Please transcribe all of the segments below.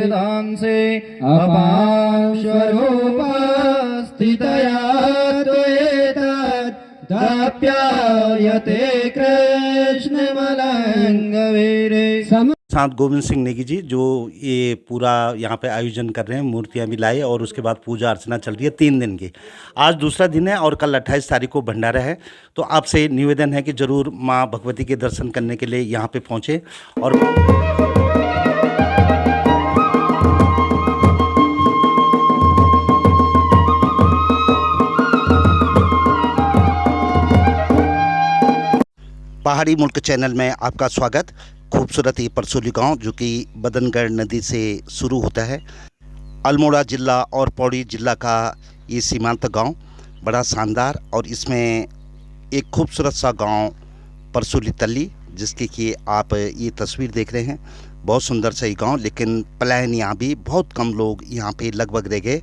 वेदांसे अपां स्वरूपस्थितया त्वेतत् तप्यायते कृष्णमलङ्गवीरे। साथ गोविंद सिंह नेगी जी जो ये पूरा यहाँ पे आयोजन कर रहे हैं, मूर्तियाँ भी लाए और उसके बाद पूजा अर्चना चल रही है 3 दिन की। आज दूसरा दिन है और कल 28 तारीख को भंडारा है। तो आपसे निवेदन है कि ज़रूर माँ भगवती के दर्शन करने के लिए यहाँ पे पहुँचे। और पहाड़ी मुल्क चैनल में आपका स्वागत। खूबसूरत ये परसोली गांव जो कि बदनगढ़ नदी से शुरू होता है, अल्मोड़ा जिला और पौड़ी जिला का ये सीमांत गांव बड़ा शानदार। और इसमें एक खूबसूरत सा गांव परसोली तल्ली, जिसकी कि आप ये तस्वीर देख रहे हैं। बहुत सुंदर सा ये गाँव, लेकिन पलायन यहाँ भी बहुत कम लोग यहाँ पे लगभग रह गए।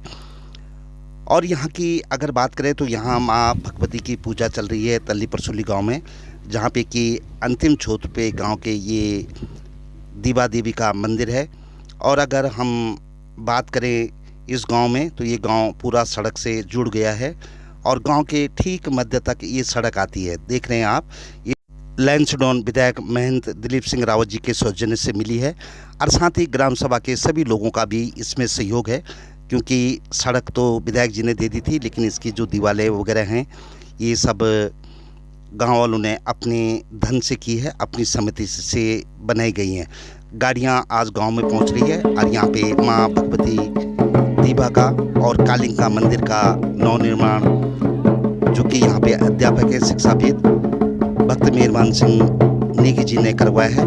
और यहाँ की अगर बात करें तो यहाँ माँ भगवती की पूजा चल रही है तल्ली परसोली गाँव में, जहाँ पे कि अंतिम छोर पे गांव के ये दीवा देवी का मंदिर है। और अगर हम बात करें इस गांव में तो ये गांव पूरा सड़क से जुड़ गया है और गांव के ठीक मध्य तक ये सड़क आती है। देख रहे हैं आप, ये लैंसडॉन विधायक महंत दिलीप सिंह रावत जी के सौजन्य से मिली है और साथ ही ग्राम सभा के सभी लोगों का भी इसमें सहयोग है, क्योंकि सड़क तो विधायक जी ने दे दी थी, लेकिन इसकी जो दीवारें वगैरह हैं ये सब गांव वालों ने अपने धन से की है, अपनी समिति से बनाई गई हैं। गाड़ियां आज गांव में पहुंच रही है और यहां पे मां भगवती दीवा का और कालिंग का मंदिर का नवनिर्माण, जो कि यहां पे अध्यापक है शिक्षाविद भक्त मेहरबान सिंह नेगी जी ने करवाया है।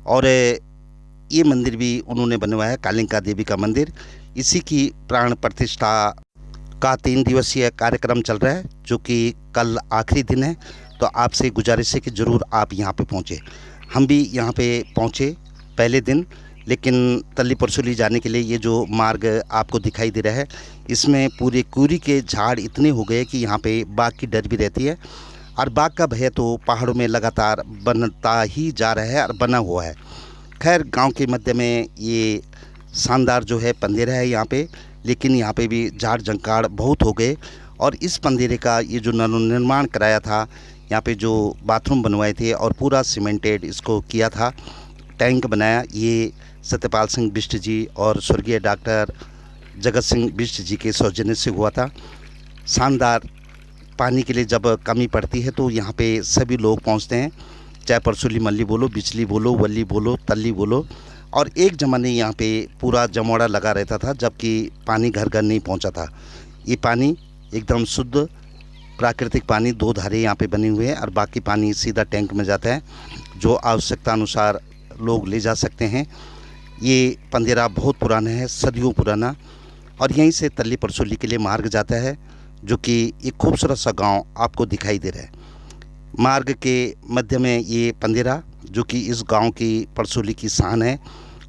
और ये मंदिर भी उन्होंने बनवाया है, कालिंग का देवी का मंदिर। इसी की प्राण प्रतिष्ठा का 3 दिवसीय कार्यक्रम चल रहा है, जो कि कल आखिरी दिन है। तो आपसे गुजारिश है कि ज़रूर आप यहाँ पे पहुँचे। हम भी यहाँ पे पहुँचे पहले दिन, लेकिन तल्ली परसोली जाने के लिए ये जो मार्ग आपको दिखाई दे रहा है, इसमें पूरे कुरी के झाड़ इतने हो गए कि यहाँ पे बाघ की डर भी रहती है। और बाघ का भय तो पहाड़ों में लगातार बनता ही जा रहा है और बना हुआ है। खैर, गाँव के मध्य में ये शानदार जो है पंदेरा है यहाँ पे, लेकिन यहाँ पे भी झाड़ झंकाड़ बहुत हो गए। और इस पंदेरे का ये जो नवनिर्माण कराया था, यहाँ पे जो बाथरूम बनवाए थे और पूरा सीमेंटेड इसको किया था, टैंक बनाया, ये सत्यपाल सिंह बिष्ट जी और स्वर्गीय डॉक्टर जगत सिंह बिष्ट जी के सौजन्य से हुआ था। शानदार। पानी के लिए जब कमी पड़ती है तो यहाँ पे सभी लोग पहुँचते हैं, चाहे परसोली मल्ली बोलो, बिचली बोलो, वल्ली बोलो, तल्ली बोलो। और एक ज़माने यहाँ पे पूरा जमोड़ा लगा रहता था, जबकि पानी घर घर नहीं पहुँचा था। ये पानी एकदम शुद्ध प्राकृतिक पानी, 2 धारे यहाँ पे बने हुए हैं और बाकी पानी सीधा टैंक में जाता है, जो आवश्यकता अनुसार लोग ले जा सकते हैं। ये पंदेरा बहुत पुराना है, सदियों पुराना। और यहीं से तल्ली परसोली के लिए मार्ग जाता है, जो कि एक खूबसूरत सा गांव आपको दिखाई दे रहा है। मार्ग के मध्य में ये पंदेरा, जो कि इस गांव की परसोली की शान है।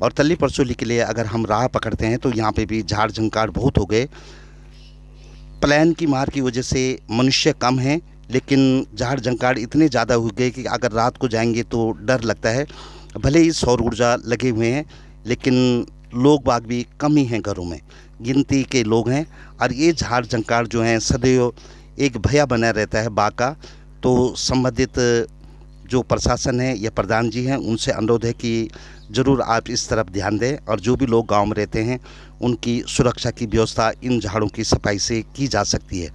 और तल्ली परसोली के लिए अगर हम राह पकड़ते हैं तो यहाँ पे भी झाड़ झंकाड़ बहुत हो गए। पलायन की मार की वजह से मनुष्य कम हैं, लेकिन झाड़ झंकाड़ इतने ज़्यादा हो गए कि अगर रात को जाएंगे तो डर लगता है। भले ही सौर ऊर्जा लगे हुए हैं, लेकिन लोग बाग भी कम ही हैं, घरों में गिनती के लोग हैं। और ये झाड़ झंकाड़ जो हैं सदैव एक भया बना रहता है बाघ का। तो संबंधित जो प्रशासन है या प्रधान जी हैं, उनसे अनुरोध है कि ज़रूर आप इस तरफ ध्यान दें और जो भी लोग गांव में रहते हैं उनकी सुरक्षा की व्यवस्था इन झाड़ों की सफाई से की जा सकती है।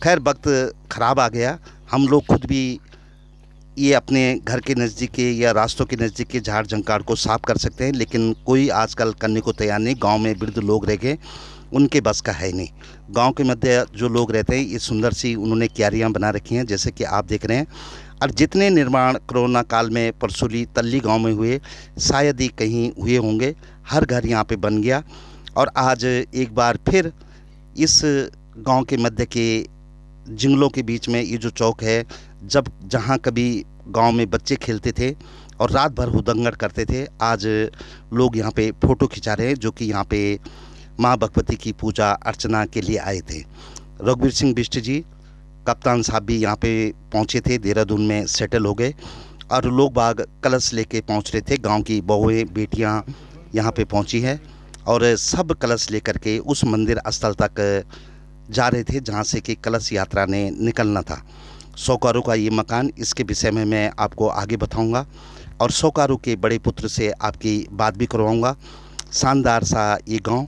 खैर, वक्त ख़राब आ गया। हम लोग खुद भी ये अपने घर के नज़दीक के या रास्तों के नज़दीक के झाड़ झंकाड़ को साफ़ कर सकते हैं, लेकिन कोई आजकल करने को तैयार नहीं। गांव में वृद्ध लोग रह गए, उनके बस का है नहीं। गांव के मध्य जो लोग रहते हैं, ये सुंदर सी उन्होंने क्यारियाँ बना रखी हैं, जैसे कि आप देख रहे हैं। और जितने निर्माण कोरोना काल में परसोली तल्ली गांव में हुए, शायद ही कहीं हुए होंगे। हर घर यहाँ पे बन गया। और आज एक बार फिर इस गांव के मध्य के जंगलों के बीच में ये जो चौक है, जहाँ कभी गांव में बच्चे खेलते थे और रात भर हुदंगड़ करते थे, आज लोग यहाँ पे फ़ोटो खिंचा रहे हैं, जो कि यहाँ पे माँ भगवती की पूजा अर्चना के लिए आए थे। रघुवीर सिंह बिष्ट जी कप्तान साहब भी यहाँ पे पहुँचे थे, देहरादून में सेटल हो गए। और लोग बाग कलश लेके पहुँच रहे थे, गांव की बहुएं बेटियाँ यहाँ पे पहुँची हैं। और सब कलश लेकर के उस मंदिर स्थल तक जा रहे थे जहाँ से कि कलश यात्रा ने निकलना था। सौकारू का ये मकान, इसके विषय में मैं आपको आगे बताऊंगा और सौकारू के बड़े पुत्र से आपकी बात भी करवाऊंगा। शानदार सा ये गांव,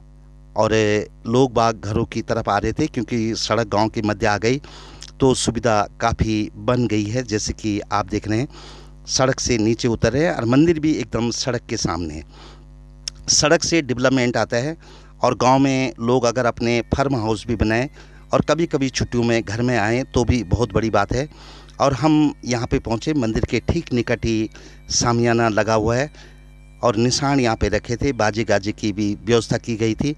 और लोग बाग घरों की तरफ आ रहे थे क्योंकि सड़क गांव के मध्य आ गई तो सुविधा काफ़ी बन गई है। जैसे कि आप देख रहे हैं, सड़क से नीचे उतर रहे हैं और मंदिर भी एकदम सड़क के सामने है। सड़क से डेवलपमेंट आता है और गांव में लोग अगर अपने फार्म हाउस भी बनाएं और कभी कभी छुट्टियों में घर में आएँ तो भी बहुत बड़ी बात है। और हम यहाँ पे पहुँचे, मंदिर के ठीक निकट ही सामियाना लगा हुआ है और निशान यहाँ पे रखे थे, बाजे गाजे की भी व्यवस्था की गई थी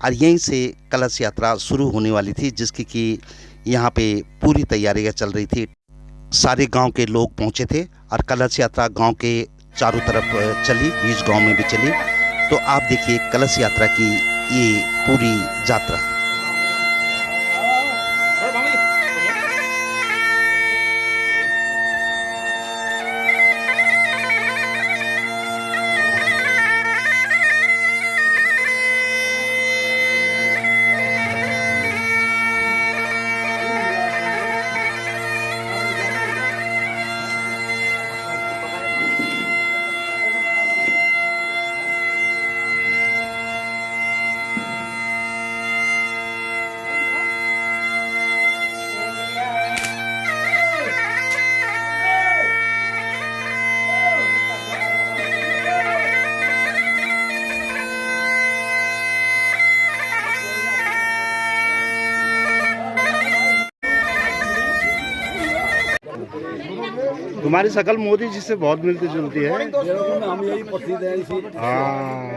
और यहीं से कलश यात्रा शुरू होने वाली थी, जिसकी कि यहाँ पे पूरी तैयारियाँ चल रही थी। सारे गांव के लोग पहुँचे थे और कलश यात्रा गांव के चारों तरफ चली, बीच गांव में भी चली। तो आप देखिए कलश यात्रा की ये पूरी यात्रा। तुम्हारी शकल मोदी जी से बहुत मिलती जुलती है। हम यही प्रसिद्ध है इसी। हाँ।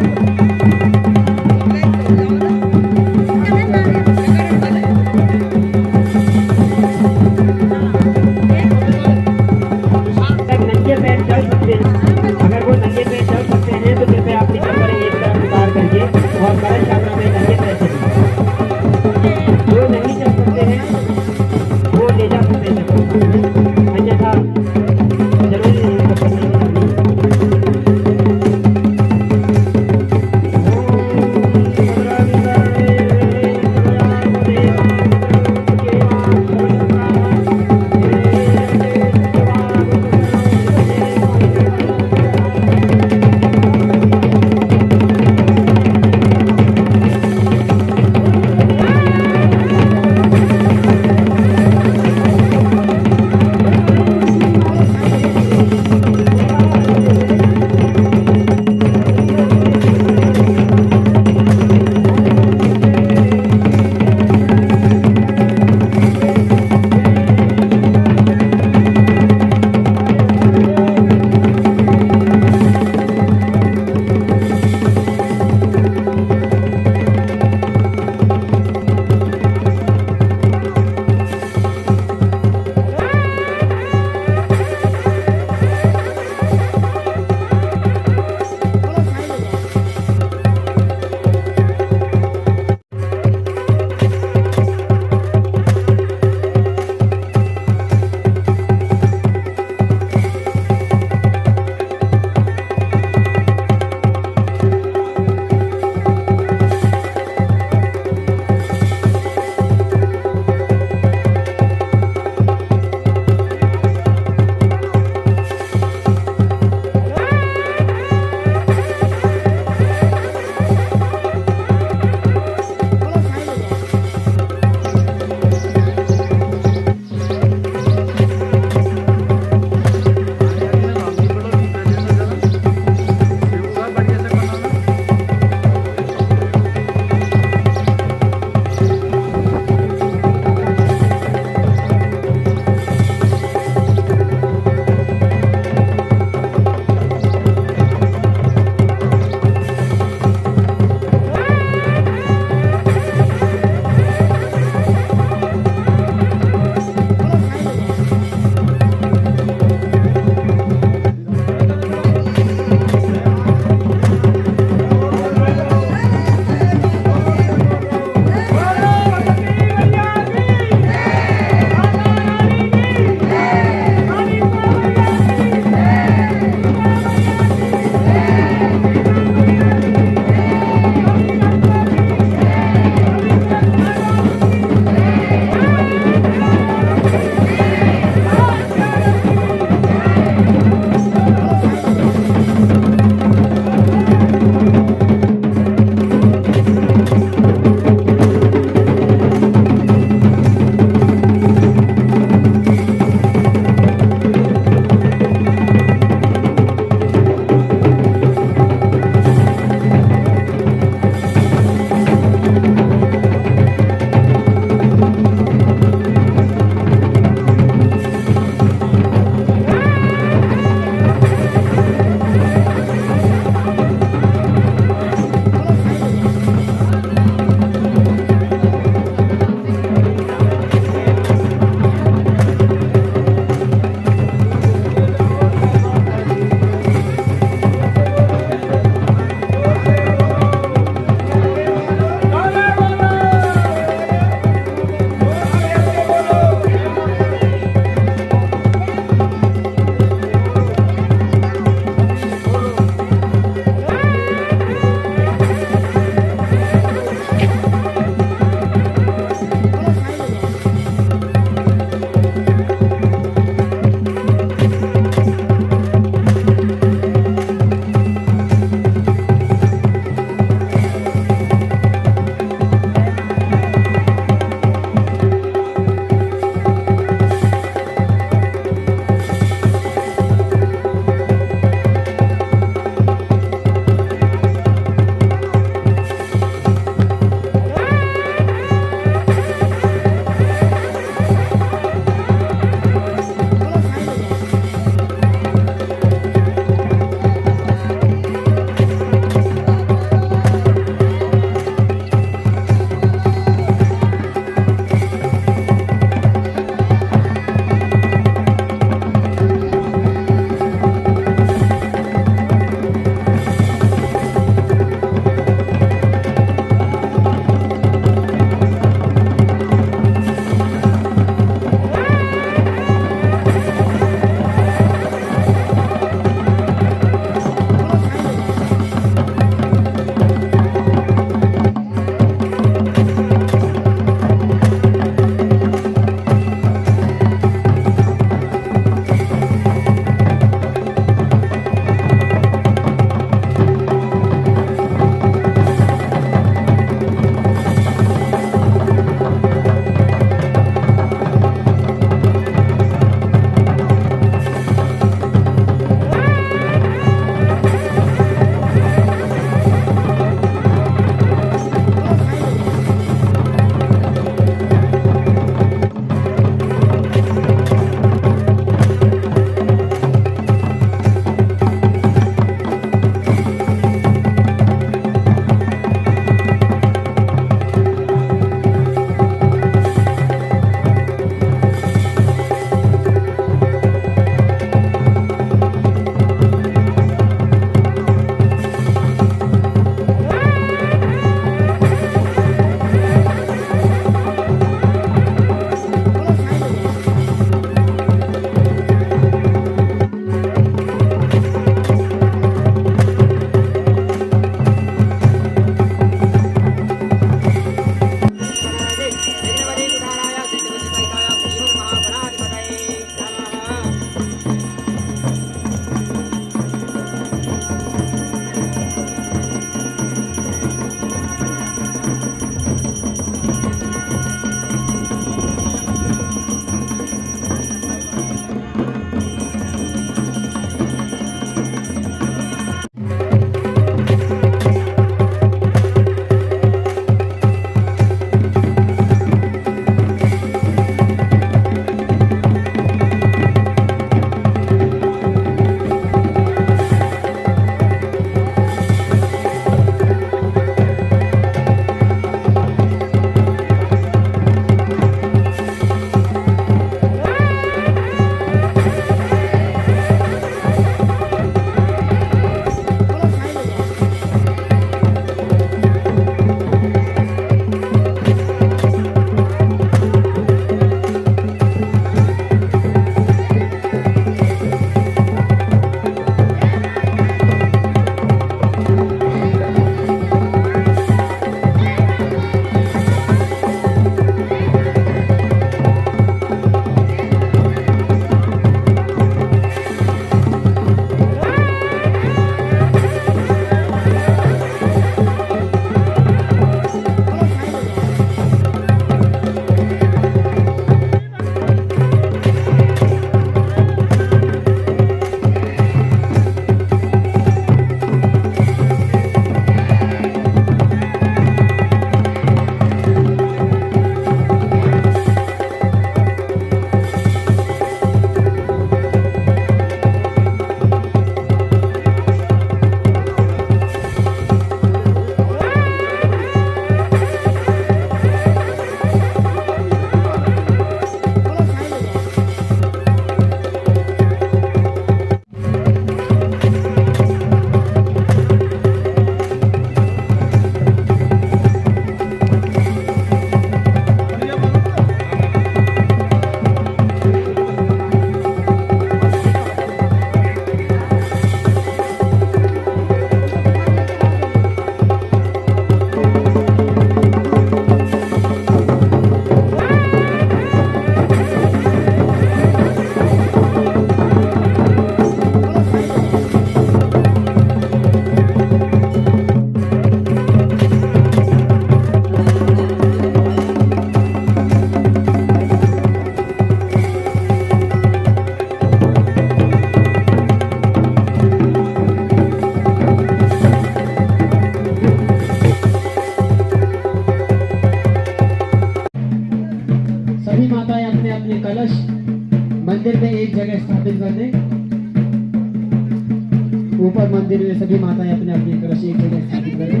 सभी माताएं अपने अपने कलश एक जगह स्थापित करें।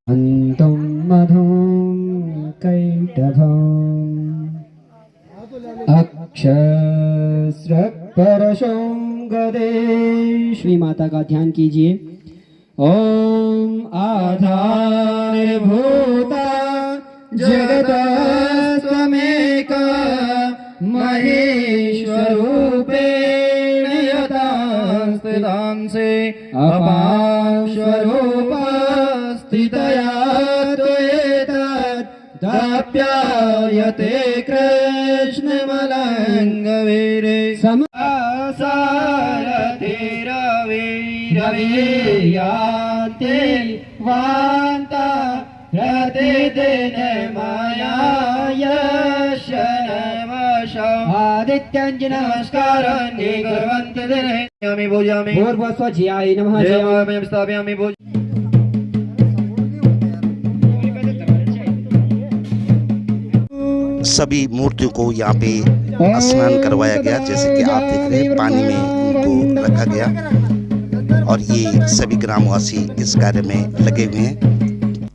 अंतम मधुम कैटभम अक्षस्रपरशं गदे। श्री माता का ध्यान कीजिए। ओम आधारभूता जगतस्त्वमेक महेश्वरूपेण यथा स्थितांसे अपांश्वरूपस्थितया त्वेतत् दाप्यायते कृष्णमलङ्गवीरे समसारथिरवीरवीर्यान्ते वान्ता प्रतिदिन माया यशनमशम् आदित्यञ्च नमस्काराणि कुर्वन्ति दिने भोजामि पूर्वस्वज्याय नमः। जयमामयं स्थापयामि भोज सभी मूर्तियों को यहाँ पे स्नान करवाया गया, जैसे कि आप देख रहे हैं पानी में उनको रखा गया और ये सभी ग्रामवासी इस कार्य में लगे हुए हैं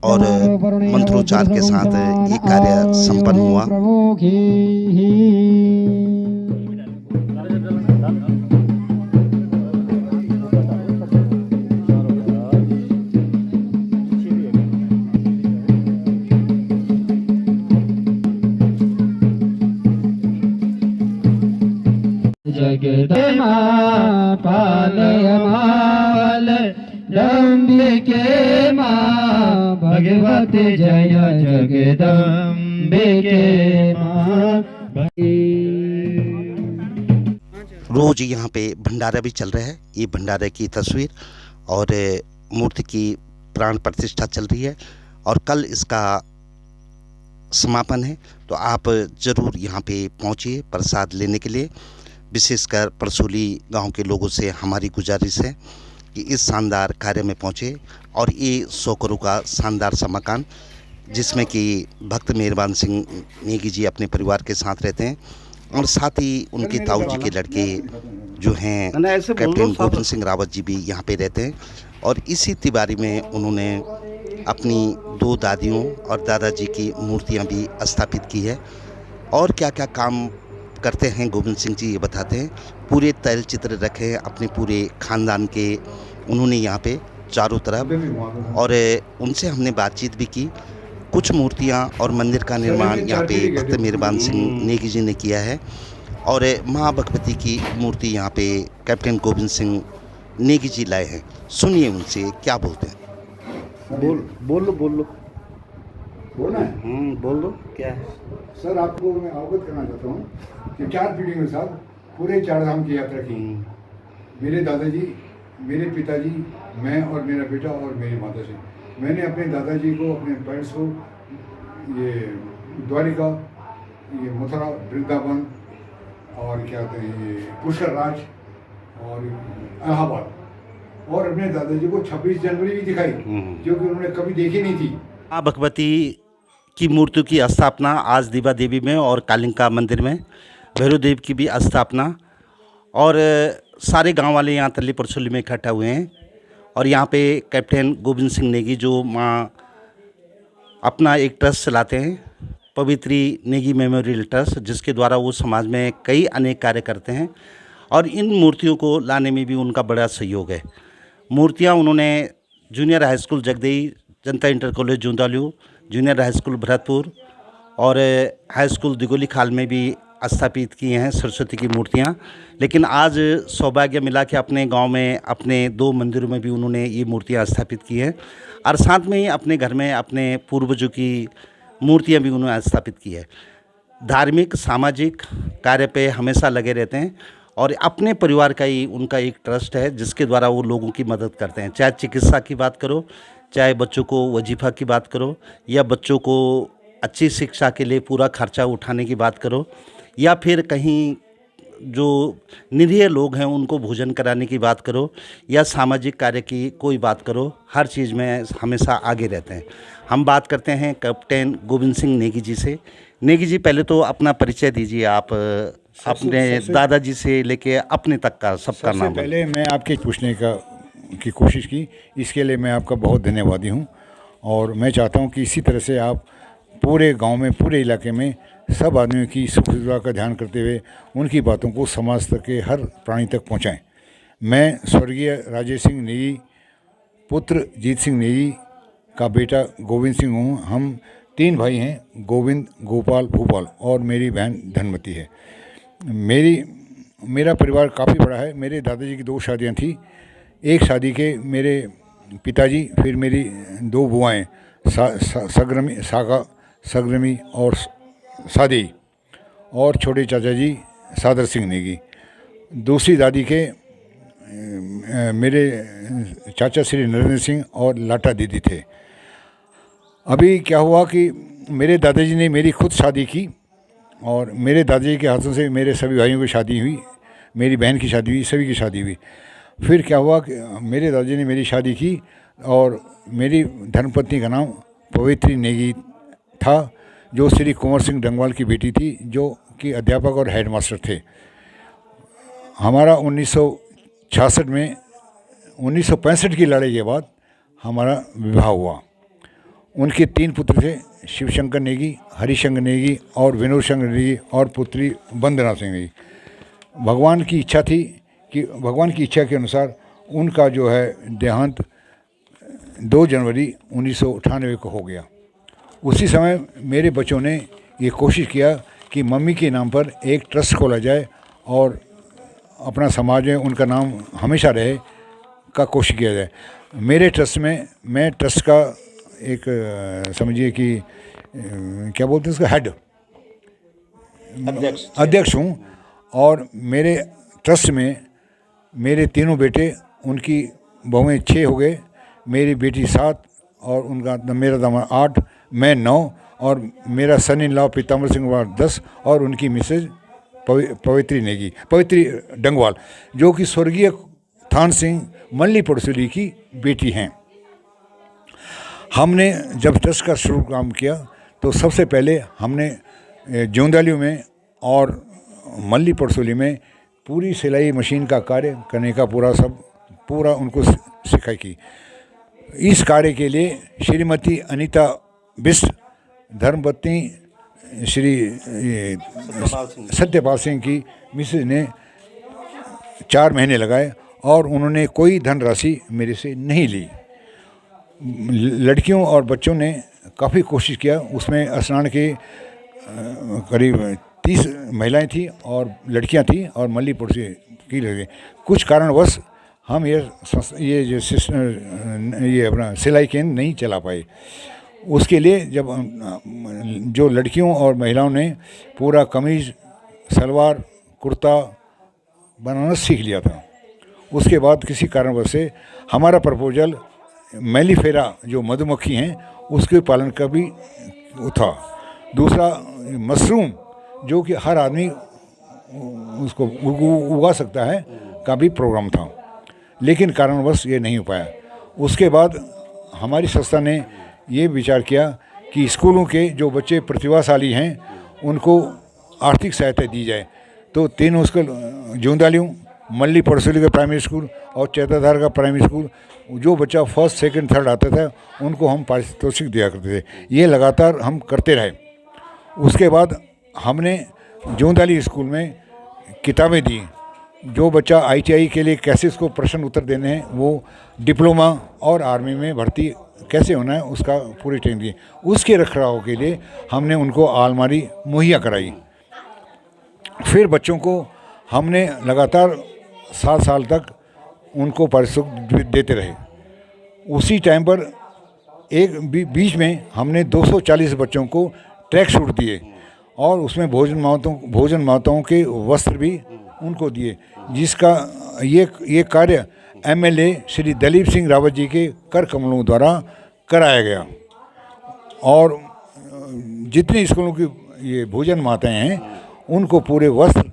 और मंत्रोच्चार के साथ ये कार्य संपन्न हुआ। जगदमा पालय माल दम्बिके मां भगवती जय जगदम्बिके मां। रोज यहाँ पे भंडारा भी चल रहा है। ये भंडारे की तस्वीर और मूर्ति की प्राण प्रतिष्ठा चल रही है और कल इसका समापन है। तो आप ज़रूर यहाँ पे पहुँचिए प्रसाद लेने के लिए। विशेषकर परसोली गांव के लोगों से हमारी गुजारिश है कि इस शानदार कार्य में पहुँचे और ये 100 करोड़ का शानदार सा मकान, जिसमें कि भक्त मेहरबान सिंह नेगी जी अपने परिवार के साथ रहते हैं और साथ ही उनके ताऊ जी के लड़के जो हैं कैप्टन गोविंद सिंह रावत जी भी यहाँ पे रहते हैं। और इसी तिवारी में उन्होंने अपनी 2 दादियों और दादाजी की मूर्तियाँ भी स्थापित की है। और क्या क्या काम करते हैं गोविंद सिंह जी ये बताते हैं। पूरे तैल चित्र रखे हैं अपने पूरे खानदान के उन्होंने यहाँ पे चारों तरफ, और उनसे हमने बातचीत भी की। कुछ मूर्तियाँ और मंदिर का निर्माण यहाँ पे भक्त मेहरबान सिंह नेगी जी ने किया है और माँ भगवती की मूर्ति यहाँ पे कैप्टन गोविंद सिंह नेगी जी लाए हैं। सुनिए उनसे क्या बोलते हैं। बोल लो बोलना है। बोल लो क्या है। सर आपको मैं अवगत करना चाहता हूँ कि 4 पीढ़ियों के साथ पूरे 4 धाम की यात्रा की। मेरे दादाजी, मेरे पिताजी, मैं और मेरा बेटा और मेरी माता जी। मैंने अपने दादाजी को, अपने पेरेंट्स को ये द्वारिका, ये मथुरा, वृंदावन और क्या कहते हैं ये पुष्कर राज और इलाहाबाद, और अपने दादाजी को 26 जनवरी भी दिखाई जो कि उन्होंने कभी देखी नहीं थी। माँ भगवती की मूर्तियों की स्थापना आज दीवा देवी में और कालिंका मंदिर में, भैरव देव की भी स्थापना, और सारे गांव वाले यहाँ तल्ली परसोली में इकट्ठा हुए हैं। और यहाँ पे कैप्टन गोविंद सिंह नेगी जो माँ अपना एक ट्रस्ट चलाते हैं, पवित्री नेगी मेमोरियल ट्रस्ट, जिसके द्वारा वो समाज में कई अनेक कार्य करते हैं और इन मूर्तियों को लाने में भी उनका बड़ा सहयोग है। मूर्तियाँ उन्होंने junior high school Jagdei, Janata inter college Jundalu, junior high school Bharatpur और हाई स्कूल दिगोली खाल में भी स्थापित किए हैं सरस्वती की मूर्तियाँ। लेकिन आज सौभाग्य मिला कि अपने गांव में अपने 2 मंदिरों में भी उन्होंने ये मूर्तियाँ स्थापित की हैं और साथ में ही अपने घर में अपने पूर्वजों की मूर्तियाँ भी उन्होंने स्थापित की है। धार्मिक सामाजिक कार्य पे हमेशा लगे रहते हैं और अपने परिवार का ही उनका एक ट्रस्ट है जिसके द्वारा वो लोगों की मदद करते हैं। चाहे चिकित्सा की बात करो, चाहे बच्चों को वजीफ़ा की बात करो, या बच्चों को अच्छी शिक्षा के लिए पूरा खर्चा उठाने की बात करो, या फिर कहीं जो निरीह लोग हैं उनको भोजन कराने की बात करो या सामाजिक कार्य की कोई बात करो, हर चीज़ में हमेशा आगे रहते हैं। हम बात करते हैं कैप्टन गोविंद सिंह नेगी जी से। नेगी जी, पहले तो अपना परिचय दीजिए, आप अपने दादाजी से लेके अपने तक का सबका सबसे नाम। पहले मैं आपके पूछने की कोशिश की, इसके लिए मैं आपका बहुत धन्यवादी हूँ। और मैं चाहता हूँ कि इसी तरह से आप पूरे गांव में, पूरे इलाके में सब आदमियों की सुख सुविधा का ध्यान करते हुए उनकी बातों को समाज तक के हर प्राणी तक पहुँचाएँ। मैं स्वर्गीय राजेश सिंह नेगी पुत्र जीत सिंह नेगी का बेटा गोविंद सिंह हूँ। हम 3 भाई हैं, गोविंद, गोपाल, भूपाल, और मेरी बहन धनमती है। मेरा परिवार काफ़ी बड़ा है। मेरे दादाजी की 2 शादियाँ थी। एक शादी के मेरे पिताजी, फिर मेरी 2 बुआएँ सग्रमी और सादी, और छोटे चाचा जी सादर सिंह नेगी। दूसरी दादी के मेरे चाचा श्री नरेंद्र सिंह और लाटा दीदी थे। अभी क्या हुआ कि मेरे दादाजी ने मेरी खुद शादी की और मेरे दादाजी के हाथों से मेरे सभी भाइयों की शादी हुई, मेरी बहन की शादी हुई, सभी की शादी हुई। फिर क्या हुआ कि मेरे दादाजी ने मेरी शादी की और मेरी धर्मपत्नी का नाम पवित्री नेगी था, जो श्री कुंवर सिंह डंगवाल की बेटी थी, जो कि अध्यापक और हेडमास्टर थे। हमारा 1965 की लड़ाई के बाद हमारा विवाह हुआ। उनके 3 पुत्र थे, शिवशंकर नेगी, हरिशंकर नेगी और विनोद शंकर नेगी, और पुत्री वंदना सिंह नेगी। भगवान की इच्छा के अनुसार उनका जो है देहांत 2 जनवरी 1998 को हो गया। उसी समय मेरे बच्चों ने ये कोशिश किया कि मम्मी के नाम पर एक ट्रस्ट खोला जाए और अपना समाज में उनका नाम हमेशा रहे का कोशिश किया जाए। मेरे ट्रस्ट में मैं ट्रस्ट का एक समझिए कि क्या बोलते हैं उसका हेड अध्यक्ष हूँ। और मेरे ट्रस्ट में मेरे 3 बेटे, उनकी बहुएँ 6 हो गए, मेरी बेटी 7 और उनका मेरा दामाद 8, मैं 9 और मेरा सन इन लॉ पीताम्बर सिंह 10 और उनकी मिसेज पवित्री डंगवाल, जो कि स्वर्गीय थान सिंह मल्ली पड़सोली की बेटी हैं। हमने जब ट्रस्ट का शुरू काम किया तो सबसे पहले हमने जोंदालियों में और मल्ली पड़सोली में पूरी सिलाई मशीन का कार्य करने का पूरा उनको सिखाई की। इस कार्य के लिए श्रीमती अनीता बिष्ट, धर्मपत्नी श्री सत्यपाल सिंह की मिसेज ने 4 महीने लगाए और उन्होंने कोई धनराशि मेरे से नहीं ली। लड़कियों और बच्चों ने काफ़ी कोशिश किया। उसमें स्नान के करीब 30 महिलाएं थी और लड़कियां थी और मल्ली पड़ोसी की लगे। कुछ कारणवश हम ये अपना सिलाई केंद्र नहीं चला पाए। उसके लिए जब जो लड़कियों और महिलाओं ने पूरा कमीज, सलवार, कुर्ता बनाना सीख लिया था, उसके बाद किसी कारणवश से हमारा प्रपोजल मेलिफेरा जो मधुमक्खी हैं उसके पालन का भी था। दूसरा मशरूम जो कि हर आदमी उसको उगा सकता है का भी प्रोग्राम था, लेकिन कारणवश ये नहीं हो पाया। उसके बाद हमारी संस्था ने ये विचार किया कि स्कूलों के जो बच्चे प्रतिभाशाली हैं उनको आर्थिक सहायता दी जाए। तो 3 स्कूल जोंदालियों, मल्ली पड़सोली का प्राइमरी स्कूल और चैताधार का प्राइमरी स्कूल, जो बच्चा फर्स्ट, सेकंड, थर्ड आता था उनको हम पारितोषिक दिया करते थे। ये लगातार हम करते रहे। उसके बाद हमने जोंदाली स्कूल में किताबें दी। जो बच्चा ITI के लिए कैसे उसको प्रश्न उत्तर देने हैं, वो डिप्लोमा और आर्मी में भर्ती कैसे होना है उसका पूरी ट्रेनिंग दी। उसके रखरखाव के लिए हमने उनको अलमारी मुहैया कराई। फिर बच्चों को हमने लगातार 7 साल तक उनको पारितोषिक देते रहे। उसी टाइम पर एक बीच में हमने 240 बच्चों को ट्रैक सूट दिए और उसमें भोजन माताओं के वस्त्र भी उनको दिए, जिसका ये कार्य MLA श्री दलीप सिंह रावत जी के कर कमलों द्वारा कराया गया। और जितने स्कूलों की ये भोजन माताएं हैं उनको पूरे वस्त्र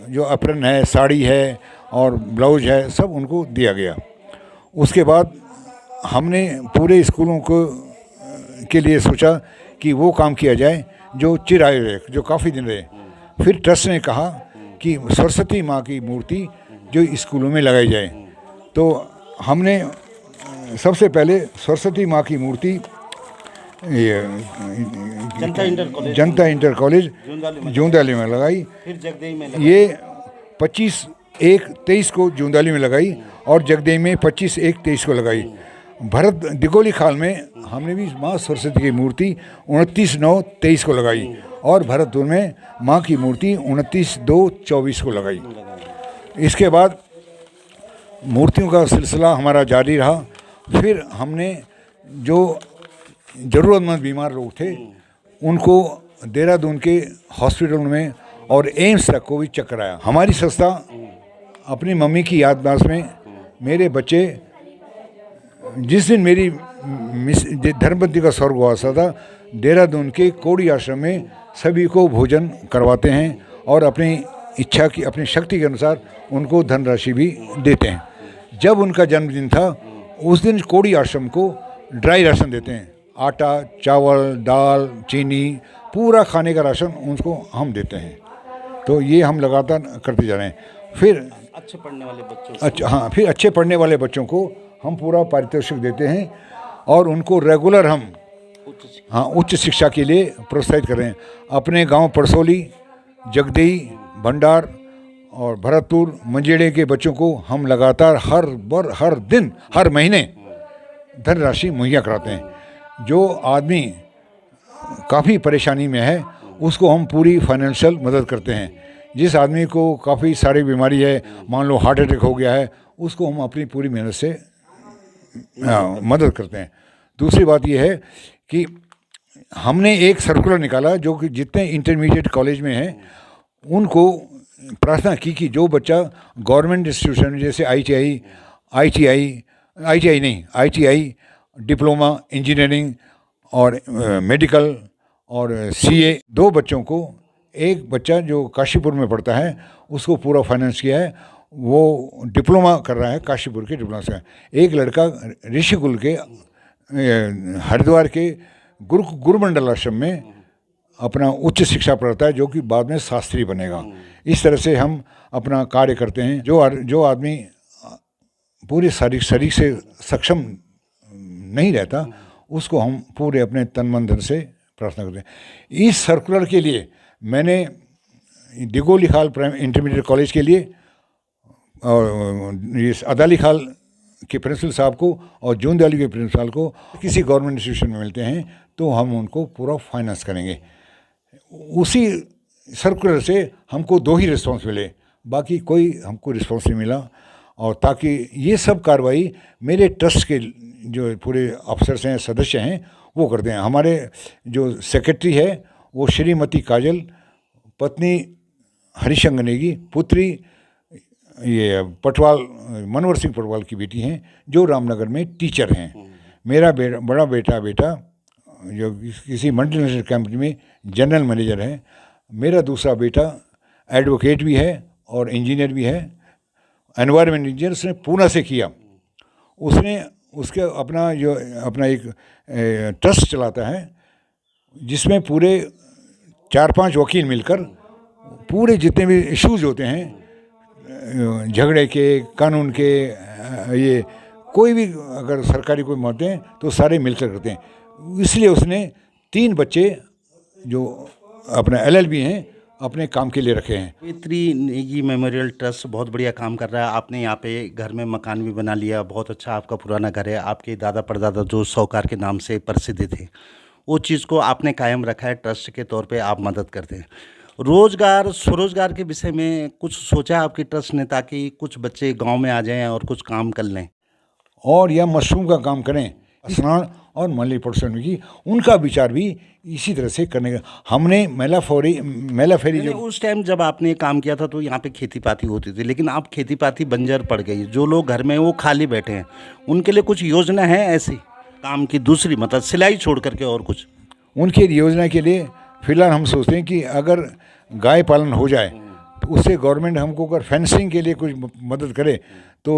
जो अप्रन है, साड़ी है और ब्लाउज है, सब उनको दिया गया। उसके बाद हमने पूरे स्कूलों को के लिए सोचा कि वो काम किया जाए जो चिराए रहे, जो काफ़ी दिन रहे। फिर ट्रस्ट ने कहा कि सरस्वती माँ की मूर्ति जो स्कूलों में लगाई जाए। तो हमने सबसे पहले सरस्वती माँ की मूर्ति जनता इंटर कॉलेज जूंदाली में लगाई। फिर जगदेई में ये 25/1/23 को जूंदाली में लगाई और जगदेई में 25/1/23 को लगाई। भरत दिगोली खाल में हमने भी माँ सरस्वती की मूर्ति 29/9/23 को लगाई और भरतपुर में माँ की मूर्ति 29/2/24 को लगाई। इसके बाद मूर्तियों का सिलसिला हमारा जारी रहा। फिर हमने जो ज़रूरतमंद बीमार लोग थे उनको देहरादून के हॉस्पिटल में और एम्स तक को भी चेक कराया। हमारी संस्था अपनी मम्मी की याददाश्त में मेरे बच्चे, जिस दिन मेरी धर्मपत्नी का स्वर्गवास था, देहरादून के कोड़ी आश्रम में सभी को भोजन करवाते हैं और अपनी इच्छा की, अपनी शक्ति के अनुसार उनको धनराशि भी देते हैं। जब उनका जन्मदिन था उस दिन कोड़ी आश्रम को ड्राई राशन देते हैं, आटा, चावल, दाल, चीनी, पूरा खाने का राशन उनको हम देते हैं। तो ये हम लगातार करते जा रहे हैं। फिर अच्छे पढ़ने वाले बच्चों, अच्छा हाँ, फिर अच्छे पढ़ने वाले बच्चों को हम पूरा पारितोषिक देते हैं और उनको रेगुलर हम उच्च शिक्षा के लिए प्रोत्साहित कर रहे हैं। अपने गांव परसोली, जगदेई, भंडार और भरतपुर, मंजेड़े के बच्चों को हम लगातार हर दिन, हर महीने धनराशि मुहैया कराते हैं। जो आदमी काफ़ी परेशानी में है उसको हम पूरी फाइनेंशियल मदद करते हैं। जिस आदमी को काफ़ी सारी बीमारी है, मान लो हार्ट अटैक हो गया है, उसको हम अपनी पूरी मेहनत से मदद करते हैं। दूसरी बात यह है कि हमने एक सर्कुलर निकाला जो कि जितने इंटरमीडिएट कॉलेज में हैं उनको प्रार्थना की कि जो बच्चा गवर्नमेंट इंस्टीट्यूशन जैसे ITI, डिप्लोमा, इंजीनियरिंग और मेडिकल और CA, 2 बच्चों को, एक बच्चा जो काशीपुर में पढ़ता है उसको पूरा फाइनेंस किया है, वो डिप्लोमा कर रहा है काशीपुर के डिप्लोमा से। एक लड़का ऋषिकुल के हरिद्वार के गुरुमंडल आश्रम में अपना उच्च शिक्षा पढ़ता है जो कि बाद में शास्त्री बनेगा। इस तरह से हम अपना कार्य करते हैं। जो आदमी पूरे शरीर से सक्षम नहीं रहता उसको हम पूरे अपने तन मन धन से प्रार्थना करते हैं। इस सर्कुलर के लिए मैंने दिगोली खाल इंटरमीडिएट कॉलेज के लिए और इस अदाली खाल के प्रिंसिपल साहब को और जूंदाली के प्रिंसिपल को किसी गवर्नमेंट इंस्टीट्यूशन में मिलते हैं तो हम उनको पूरा फाइनेंस करेंगे। उसी सर्कुलर से हमको 2 ही रिस्पॉन्स मिले, बाकी कोई हमको रिस्पॉन्स नहीं मिला। और ताकि ये सब कार्रवाई मेरे ट्रस्ट के जो पूरे अफसर्स हैं, सदस्य हैं, वो करते हैं। हमारे जो सेक्रेटरी है वो श्रीमती काजल, पत्नी हरिशंकर नेगी, पुत्री ये पटवाल, मनोहर सिंह पटवाल की बेटी हैं जो रामनगर में टीचर हैं। मेरा बड़ा बेटा जो किसी मल्टीनेशनल कंपनी में जनरल मैनेजर है। मेरा दूसरा बेटा एडवोकेट भी है और इंजीनियर भी है, एनवायरनमेंट इंजीनियर, उसने पूना से किया। उसने अपना एक ट्रस्ट चलाता है जिसमें पूरे 4-5 वकील मिलकर पूरे जितने भी इश्यूज़ होते हैं झगड़े के, कानून के, ये कोई भी अगर सरकारी कोई मानते हैं तो सारे मिलकर करते हैं। इसलिए उसने 3 बच्चे जो अपना LLB हैं अपने काम के लिए रखे हैं। गायत्री नेगी मेमोरियल ट्रस्ट बहुत बढ़िया काम कर रहा है। आपने यहाँ पे घर में मकान भी बना लिया, बहुत अच्छा आपका पुराना घर है। आपके दादा परदादा जो साहूकार के नाम से प्रसिद्ध थे वो चीज़ को आपने कायम रखा है। ट्रस्ट के तौर पे आप मदद करते हैं। रोज़गार, स्वरोजगार के विषय में कुछ सोचा आपकी ट्रस्ट ने ताकि कुछ बच्चे गाँव में आ जाएँ और कुछ काम कर लें और या मशरूम का काम करें, स्नान और मल्ली पड़ोसन की, उनका विचार भी इसी तरह से करने का। हमने मेला फेरी जो उस टाइम जब आपने काम किया था तो यहाँ पे खेती पाती होती थी, लेकिन अब खेती पाती बंजर पड़ गई। जो लोग घर में वो खाली बैठे हैं उनके लिए कुछ योजना है ऐसी काम की, दूसरी मतलब सिलाई छोड़ करके और कुछ? उनकी योजना के लिए फ़िलहाल हम सोचते हैं कि अगर गाय पालन हो जाए तो उससे गवर्नमेंट हमको अगर फेंसिंग के लिए कुछ मदद करे तो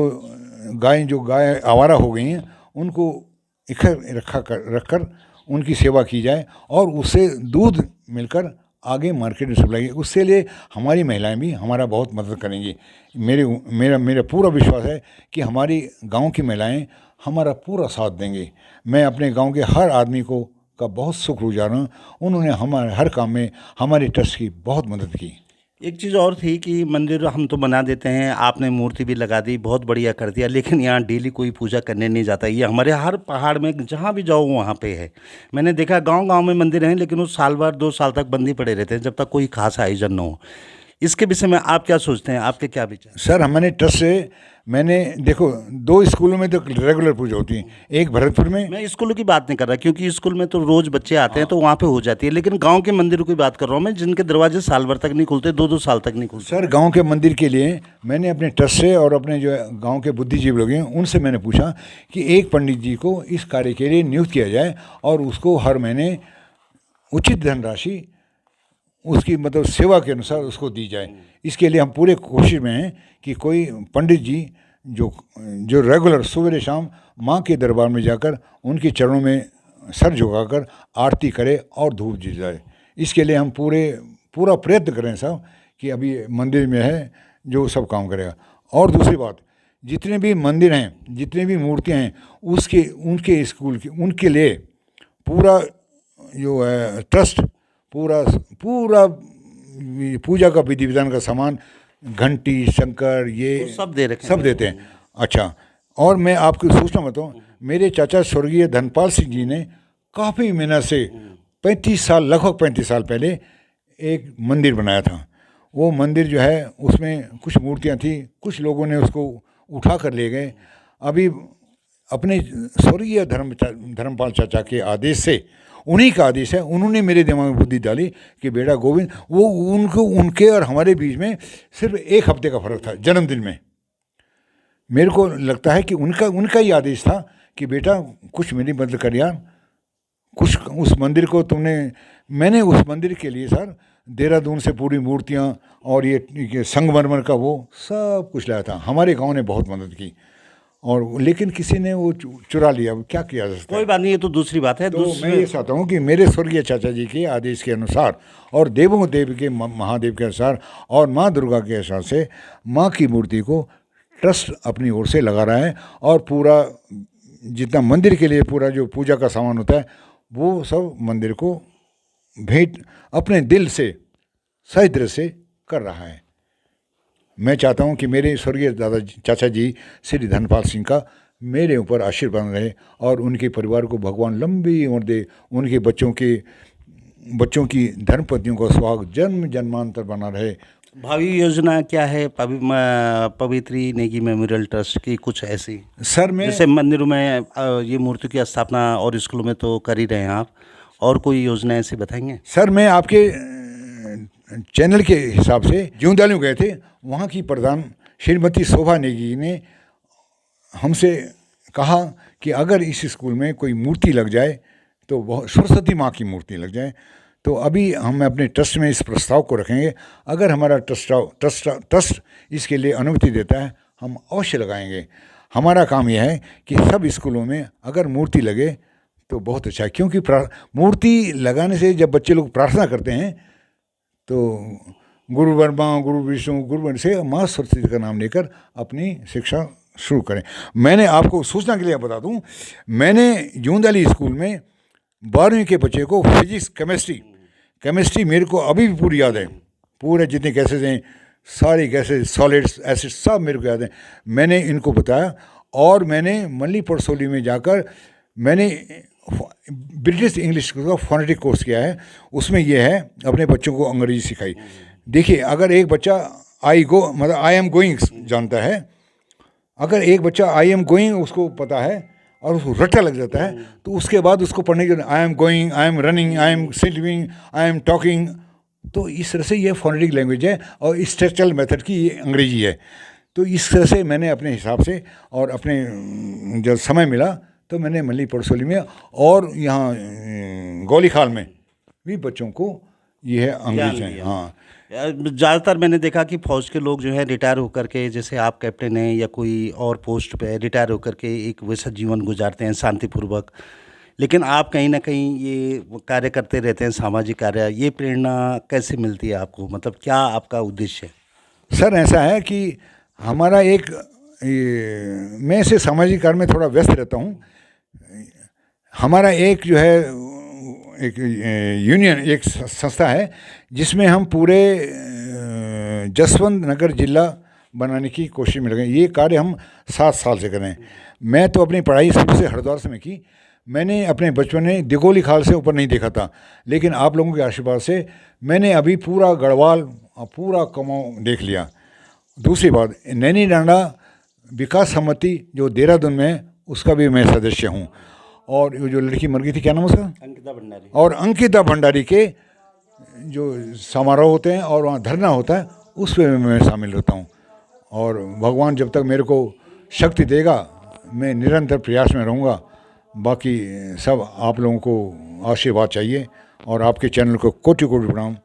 गाय आवारा हो गई हैं उनको रखकर उनकी सेवा की जाए और उससे दूध मिलकर आगे मार्केट में सप्लाई, उससे लिए हमारी महिलाएं भी हमारा बहुत मदद करेंगी। मेरा पूरा विश्वास है कि हमारी गांव की महिलाएं हमारा पूरा साथ देंगे। मैं अपने गांव के हर आदमी का बहुत शुक्रगुजार हूँ, उन्होंने हमारे हर काम में हमारे ट्रस्ट की बहुत मदद की। एक चीज़ और थी कि मंदिर हम तो बना देते हैं, आपने मूर्ति भी लगा दी, बहुत बढ़िया कर दिया, लेकिन यहाँ डेली कोई पूजा करने नहीं जाता। ये हमारे हर पहाड़ में जहाँ भी जाओ वहाँ पे है। मैंने देखा गांव-गांव में मंदिर हैं, लेकिन वो साल भर 2 साल तक बंद ही पड़े रहते हैं जब तक कोई खास आयोजन न हो। इसके विषय में आप क्या सोचते हैं, आपके क्या विचार? सर हमारे ट्रस्ट से मैंने देखो 2 स्कूलों में तो रेगुलर पूजा होती है, एक भरतपुर में। मैं स्कूलों की बात नहीं कर रहा, क्योंकि स्कूल में तो रोज़ बच्चे आते हैं तो वहाँ पे हो जाती है, लेकिन गांव के मंदिरों की बात कर रहा हूँ मैं, जिनके दरवाजे साल भर तक नहीं खुलते, 2-2 साल तक नहीं खुलते। सर गांव के मंदिर के लिए मैंने अपने ट्रस्ट से और अपने जो गांव के बुद्धिजीवी लोग हैं उनसे मैंने पूछा कि एक पंडित जी को इस कार्य के लिए नियुक्त किया जाए और उसको हर महीने उचित धनराशि उसकी मतलब सेवा के अनुसार उसको दी जाए। इसके लिए हम पूरे कोशिश में हैं कि कोई पंडित जी जो रेगुलर सवेरे शाम माँ के दरबार में जाकर उनके चरणों में सर झुकाकर आरती करे और धूप जलाए। इसके लिए हम पूरा प्रयत्न करें साहब कि अभी मंदिर में है जो सब काम करेगा। और दूसरी बात, जितने भी मंदिर हैं, जितने भी मूर्तियाँ हैं, उनके स्कूल के उनके लिए पूरा जो है ट्रस्ट पूरा पूजा का विधि विधान का सामान, घंटी, शंकर, ये तो सब दे रखे सब देते हैं। अच्छा, और मैं आपको सूचना बताऊं, मेरे चाचा स्वर्गीय धनपाल सिंह जी ने काफ़ी मेहनत से 35 साल लगभग 35 साल पहले एक मंदिर बनाया था। वो मंदिर जो है उसमें कुछ मूर्तियां थी, कुछ लोगों ने उसको उठा कर ले गए। अभी अपने स्वर्गीय धर्मपाल चाचा के आदेश से, उन्हीं का आदेश है, उन्होंने मेरे दिमाग में बुद्धि डाली कि बेटा गोविंद, वो उनके और हमारे बीच में सिर्फ 1 हफ्ते का फर्क था जन्मदिन में। मेरे को लगता है कि उनका ही आदेश था कि बेटा कुछ मेरी मदद कर यार, कुछ उस मंदिर को मैंने उस मंदिर के लिए सर देहरादून से पूरी मूर्तियाँ और ये संगमरमर का वो सब कुछ लाया था। हमारे गांव ने बहुत मदद की, और लेकिन किसी ने वो चुरा लिया, क्या किया जा सकता है? कोई बात नहीं, ये तो दूसरी बात है। तो मैं ये चाहता हूँ कि मेरे स्वर्गीय चाचा जी के आदेश के अनुसार और देवों देव के महादेव के अनुसार और माँ दुर्गा के हिसाब से माँ की मूर्ति को ट्रस्ट अपनी ओर से लगा रहा है, और पूरा जितना मंदिर के लिए पूरा जो पूजा का सामान होता है वो सब मंदिर को भेंट अपने दिल से सही तरह से कर रहा है। मैं चाहता हूं कि मेरे स्वर्गीय चाचा जी श्री धनपाल सिंह का मेरे ऊपर आशीर्वाद रहे और उनके परिवार को भगवान लंबी उम्र दे, उनके बच्चों की धर्मपत्नियों का सुहाग जन्म जन्मांतर बना रहे। भावी योजना क्या है पवित्री नेगी मेमोरियल ट्रस्ट की? कुछ ऐसी सर मैं जैसे मंदिरों में ये मूर्ति की स्थापना और स्कूलों में तो कर ही रहे हैं आप, और कोई योजना ऐसी बताएंगे? सर मैं आपके चैनल के हिसाब से ज्योंदालियों गए थे, वहाँ की प्रधान श्रीमती शोभा नेगी ने हमसे कहा कि अगर इस स्कूल में कोई मूर्ति लग जाए तो सरस्वती माँ की मूर्ति लग जाए, तो अभी हम अपने ट्रस्ट में इस प्रस्ताव को रखेंगे। अगर हमारा ट्रस्ट इसके लिए अनुमति देता है हम अवश्य लगाएंगे। हमारा काम यह है कि सब स्कूलों में अगर मूर्ति लगे तो बहुत अच्छा है, क्योंकि मूर्ति लगाने से जब बच्चे लोग प्रार्थना करते हैं तो गुरु ब्रह्मा गुरु विष्णु गुरु से माँ सरस्वती का नाम लेकर अपनी शिक्षा शुरू करें। मैंने आपको सूचना के लिए बता दूं, मैंने जूंदाली स्कूल में 12वीं के बच्चे को फिजिक्स केमिस्ट्री मेरे को अभी भी पूरी याद है, पूरे जितने गैसेज हैं सारी गैसेज सॉलिड्स एसिड सब मेरे को याद है। मैंने इनको बताया, और मैंने मल्ली परसोली में जाकर मैंने ब्रिटिश इंग्लिश का फोनेटिक कोर्स किया है, उसमें यह है अपने बच्चों को अंग्रेजी सिखाई। देखिए अगर एक बच्चा आई एम गोइंग जानता है, अगर एक बच्चा आई एम गोइंग उसको पता है और उसको रट्टा लग जाता है, तो उसके बाद उसको पढ़ने के I am going, I am running, I am sitting, I am talking, तो इस तरह से ये फोनेटिक लैंग्वेज है और स्ट्रक्चरल मेथड की ये अंग्रेजी है। तो इस तरह से मैंने अपने हिसाब से और अपने जब समय मिला तो मैंने मल्ली परसोली में और यहाँ गौली खाल में भी बच्चों को ये है अंग्रेजी है। हाँ, ज़्यादातर मैंने देखा कि फौज के लोग जो है रिटायर होकर के, जैसे आप कैप्टन हैं या कोई और पोस्ट पे है, रिटायर होकर के एक वैसा जीवन गुजारते हैं शांतिपूर्वक, लेकिन आप कहीं ना कहीं ये कार्य करते रहते हैं, सामाजिक कार्य। ये प्रेरणा कैसे मिलती है आपको, मतलब क्या आपका उद्देश्य है? सर ऐसा है कि हमारा एक मैं से सामाजिक कार्य में थोड़ा व्यस्त रहता हूँ। हमारा एक जो है एक यूनियन, एक संस्था है जिसमें हम पूरे जसवंत नगर जिला बनाने की कोशिश में लगे। ये कार्य हम 7 साल से कर रहे हैं। मैं तो अपनी पढ़ाई शुरू से हरिद्वार से में की। मैंने अपने बचपन में दिगोली खाल से ऊपर नहीं देखा था, लेकिन आप लोगों के आशीर्वाद से मैंने अभी पूरा गढ़वाल, पूरा कुमाऊं देख लिया। दूसरी बात, नैनी डांडा विकास समिति जो देहरादून में है, उसका भी मैं सदस्य हूँ। और जो लड़की मर गई थी, क्या नाम उसका? अंकिता भंडारी। और अंकिता भंडारी के जो समारोह होते हैं और वहाँ धरना होता है, उसमें मैं शामिल होता हूँ। और भगवान जब तक मेरे को शक्ति देगा, मैं निरंतर प्रयास में रहूँगा। बाकी सब आप लोगों को आशीर्वाद चाहिए और आपके चैनल को कोटि कोटि प्रणाम।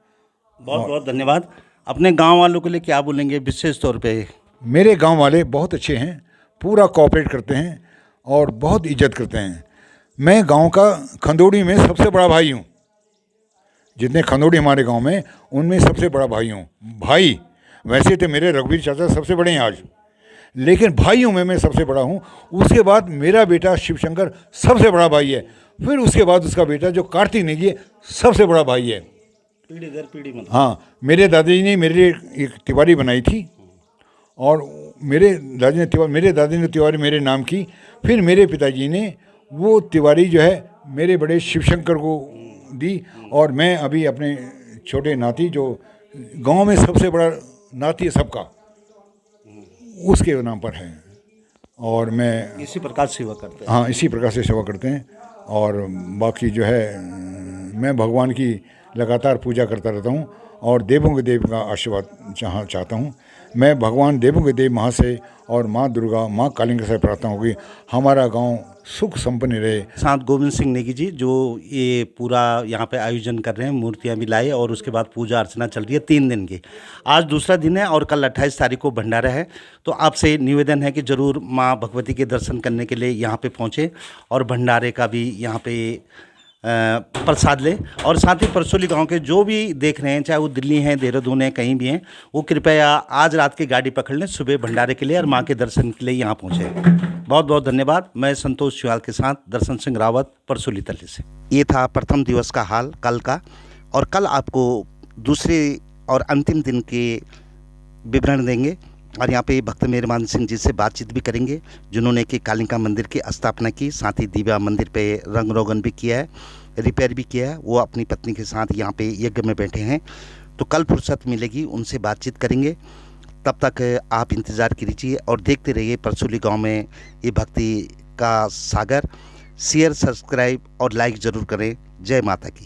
बहुत बहुत धन्यवाद। अपने गांव वालों के लिए क्या बोलेंगे विशेष तौर पे? मेरे गांव वाले बहुत अच्छे हैं, पूरा कोऑपरेट करते हैं और बहुत इज्जत करते हैं। मैं गांव का खंदोड़ी में सबसे बड़ा भाई हूँ। जितने खंदोड़ी हमारे गांव में, उनमें सबसे बड़ा भाई हूँ। भाई वैसे तो मेरे रघुवीर चाचा सबसे बड़े हैं आज, लेकिन भाइयों में मैं सबसे बड़ा हूँ। उसके बाद मेरा बेटा शिवशंकर सबसे बड़ा भाई है। फिर उसके बाद उसका बेटा जो कार्तिक नेगी है, सबसे बड़ा भाई है। पीढ़ी दर पीढ़ी मतलब। हाँ, मेरे दादाजी ने मेरे लिए एक तिवारी बनाई थी और मेरे दादी ने तिवारी मेरे नाम की। फिर मेरे पिताजी ने वो तिवारी जो है मेरे बड़े शिवशंकर को दी। और मैं अभी अपने छोटे नाती, जो गांव में सबसे बड़ा नाती है सबका, उसके नाम पर है। और मैं इसी प्रकार सेवा करते हैं। हाँ, इसी प्रकार से सेवा करते हैं। और बाकी जो है मैं भगवान की लगातार पूजा करता रहता हूँ और देवों के देव का आशीर्वाद चाहता हूँ। मैं भगवान देवों के देव माँ से और माँ दुर्गा, माँ कालिंगा से प्रार्थना होगी हमारा गांव सुख संपन्न रहे। साथ गोविंद सिंह नेगी जी जो ये पूरा यहाँ पे आयोजन कर रहे हैं, मूर्तियाँ भी लाई और उसके बाद पूजा अर्चना चल रही है 3 दिन की। आज दूसरा दिन है और कल 28 तारीख को भंडारा है। तो आपसे निवेदन है कि ज़रूर माँ भगवती के दर्शन करने के लिए यहाँ पे पहुँचे और भंडारे का भी यहाँ पे प्रसाद लें। और साथ ही परसोली गांव के जो भी देख रहे हैं, चाहे वो दिल्ली हैं, देहरादून है, कहीं भी हैं, वो कृपया आज रात की गाड़ी पकड़ लें सुबह भंडारे के लिए और माँ के दर्शन के लिए यहाँ पहुँचे। बहुत बहुत धन्यवाद। मैं संतोष चौहान के साथ दर्शन सिंह रावत, परसोली तल्ली से। ये था प्रथम दिवस का हाल कल का, और कल आपको दूसरे और अंतिम दिन के विवरण देंगे। और यहाँ पे भक्त मेहरबान सिंह जी से बातचीत भी करेंगे, जिन्होंने कि कालिका मंदिर की स्थापना की, साथ ही दिव्या मंदिर पे रंग रोगन भी किया है, रिपेयर भी किया है। वो अपनी पत्नी के साथ यहाँ पे यज्ञ में बैठे हैं। तो कल फुर्सत मिलेगी, उनसे बातचीत करेंगे। तब तक आप इंतज़ार कीजिए और देखते रहिए परसोली गांव में ये भक्ति का सागर। शेयर, सब्सक्राइब और लाइक ज़रूर करें। जय माता की।